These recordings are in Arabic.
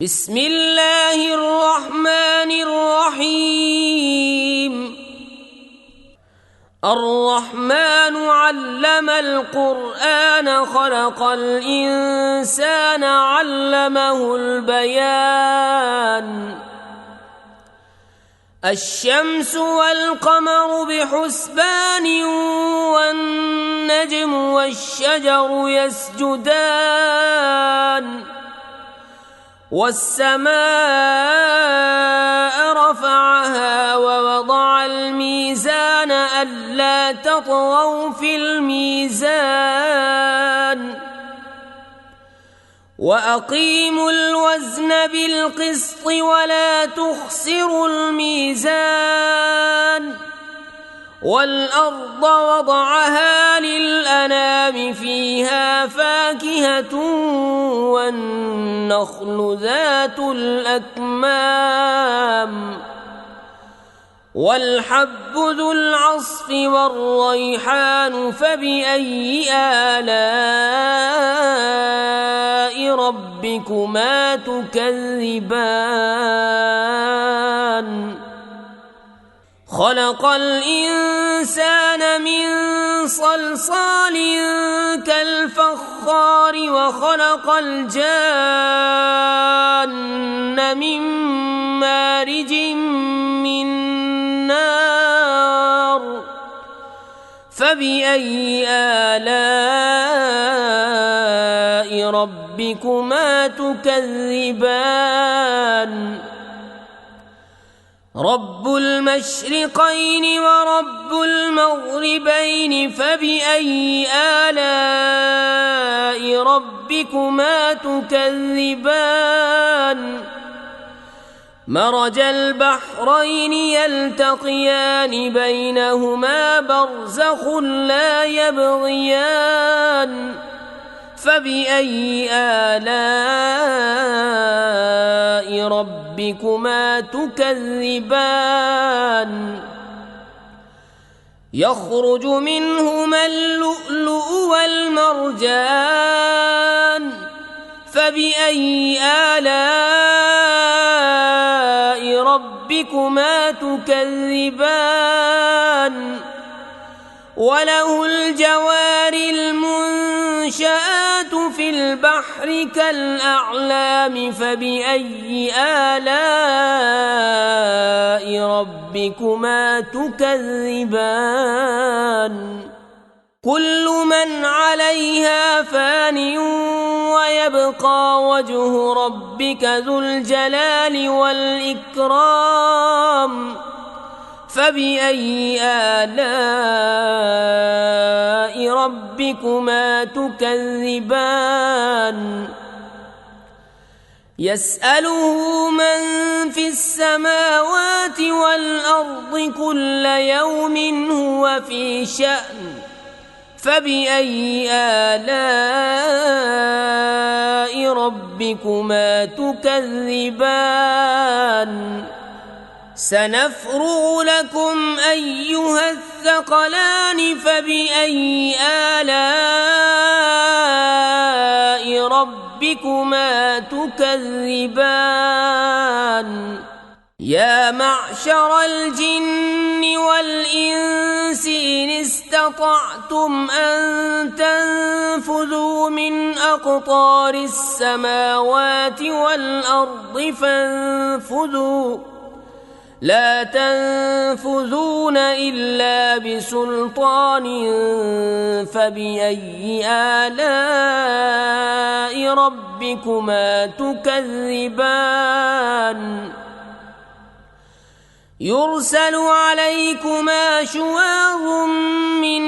بسم الله الرحمن الرحيم. الرحمن علم القرآن خلق الإنسان علمه البيان. الشمس والقمر بحسبان والنجم والشجر يسجدان والسماء رفعها ووضع الميزان ألا تطغوا في الميزان وأقيموا الوزن بالقسط ولا تخسروا الميزان والأرض وضعها للأنام فيها فاكهة والنخل ذات الأكمام والحب ذو العصف والريحان فبأي آلاء ربكما تكذبان؟ خلق الإنسان من صلصال كالفخار وخلق الجان من مارج من نار فبأي آلاء ربكما تكذبان؟ رب المشرقين ورب المغربين فبأي آلاء ربكما تكذبان؟ مرج البحرين يلتقيان بينهما برزخ لا يبغيان فبأي آلاء ربكما تكذبان؟ يخرج منهما اللؤلؤ والمرجان فبأي آلاء ربكما تكذبان؟ وله الجوار المنشآت في البحر كالأعلام فبأي آلاء ربكما تكذبان؟ كل من عليها فان ويبقى وجه ربك ذو الجلال والإكرام فبأي آلاء ربكما تكذبان؟ يسأله من في السماوات والأرض كل يوم هو في شأن فبأي آلاء ربكما تكذبان؟ سنفرغ لكم أيها الثقلان فبأي آلاء ربكما تكذبان؟ يا معشر الجن والإنس إن استطعتم أن تنفذوا من أقطار السماوات والأرض فانفذوا لا تنفذون إلا بسلطان فبأي آلاء ربكما تكذبان؟ يرسل عليكما شواظ من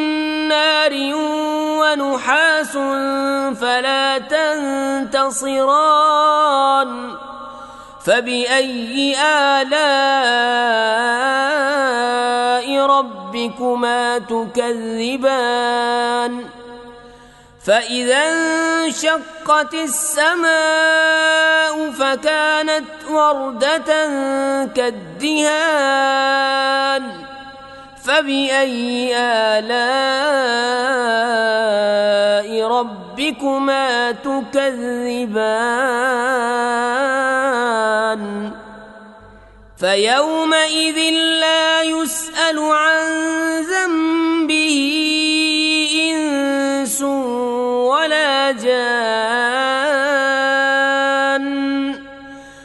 نار ونحاس فلا تنتصران فبأي آلاء ربكما تكذبان؟ فإذا انشقت السماء فكانت وردة كالدهان فبأي آلاء ربكما تكذبان؟ فيومئذ لا يسأل عن ذنبه إنس ولا جان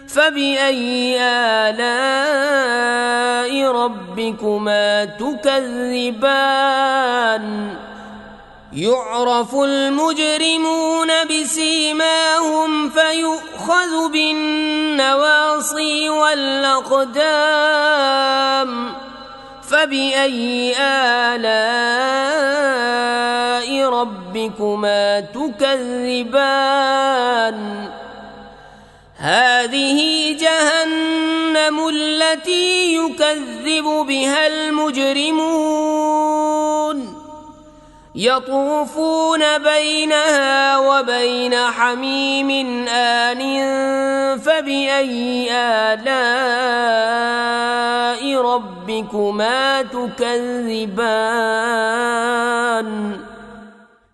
فبأي آلاء ربكما تكذبان يعرف المجرمون بسيماهم فيؤخذ بالنواصي والأقدام فبأي آلاء ربكما تكذبان هذه جهنم التي يكذب بها المجرمون يطوفون بينها وبين حميم آن فبأي آلاء ربكما تكذبان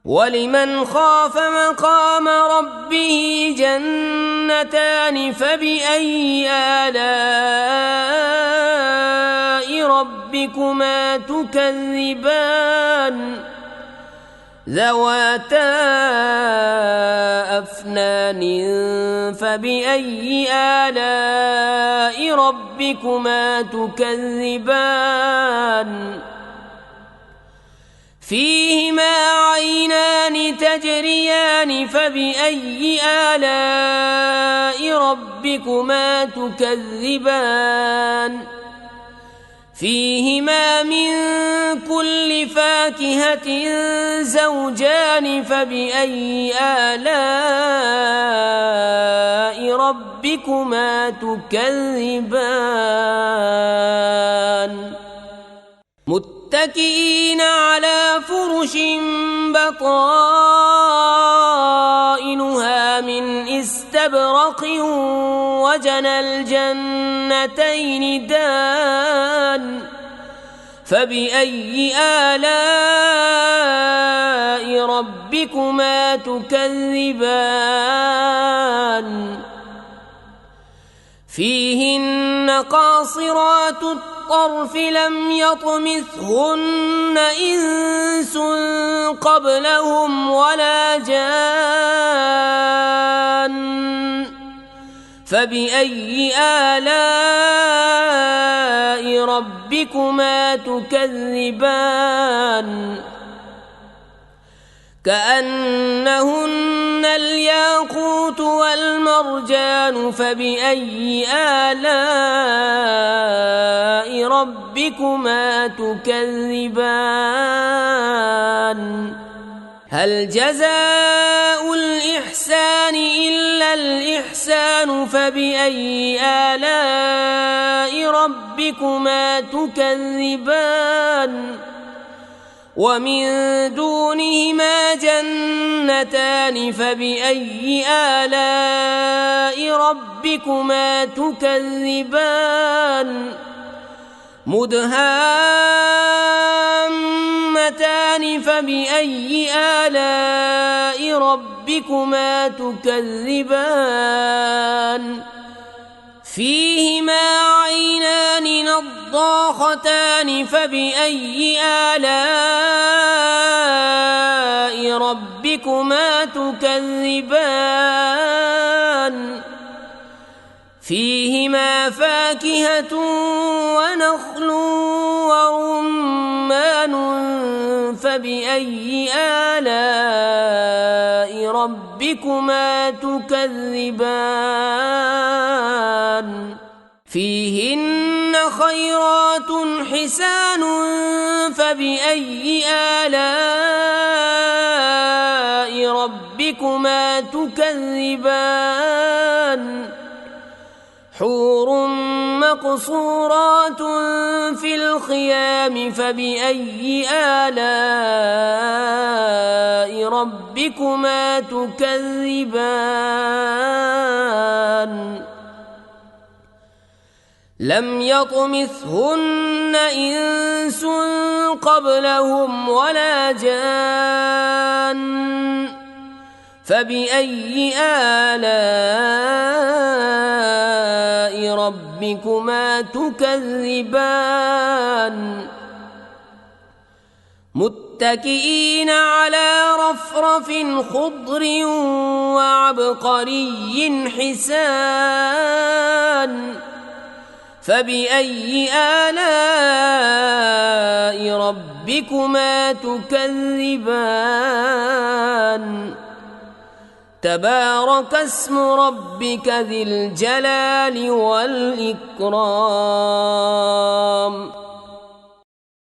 ولمن خاف مقام ربه جنتان فبأي آلاء ربكما تكذبان ذواتا أفنان فبأي آلاء ربكما تكذبان فيهما عينان تجريان فبأي آلاء ربكما تكذبان فيهما من كل فاكهة زوجان فبأي آلاء ربكما تكذبان متكئين على فرش بطائنها من استبرق وجنى الجنتين دان فبأي آلاء ربكما تكذبان فيهن قاصرات الطرف لم يطمثهن إنس قبلهم ولا جان فبأي آلاء ربكما تكذبان كأنهن الياقوت والمرجان فبأي آلاء ربكما تكذبان هل جزاء الإحسان إلا الإحسان فبأي آلاء ربكما تكذبان ومن دونهما جنتان فبأي آلاء ربكما تكذبان مدهامتان فبأي آلاء ربكما تكذبان فيهما عينان نضاختان فبأي آلاء ربكما تكذبان فيهما فاكهة ونخل ورمان فبأي آلاء ربكما تكذبان فيهن خيرات حسان فبأي آلاء ربكما تكذبان حور مقصورات في الخيام فبأي آلاء ربكما تكذبان لم يطمثهن إنس قبلهم ولا جان فبأي آلاء ربكما ربكما تكذبان متكئين على رفرف خضر وعبقري حسان فبأي آلاء ربكما تكذبان تبارك اسم ربك ذي الجلال والإكرام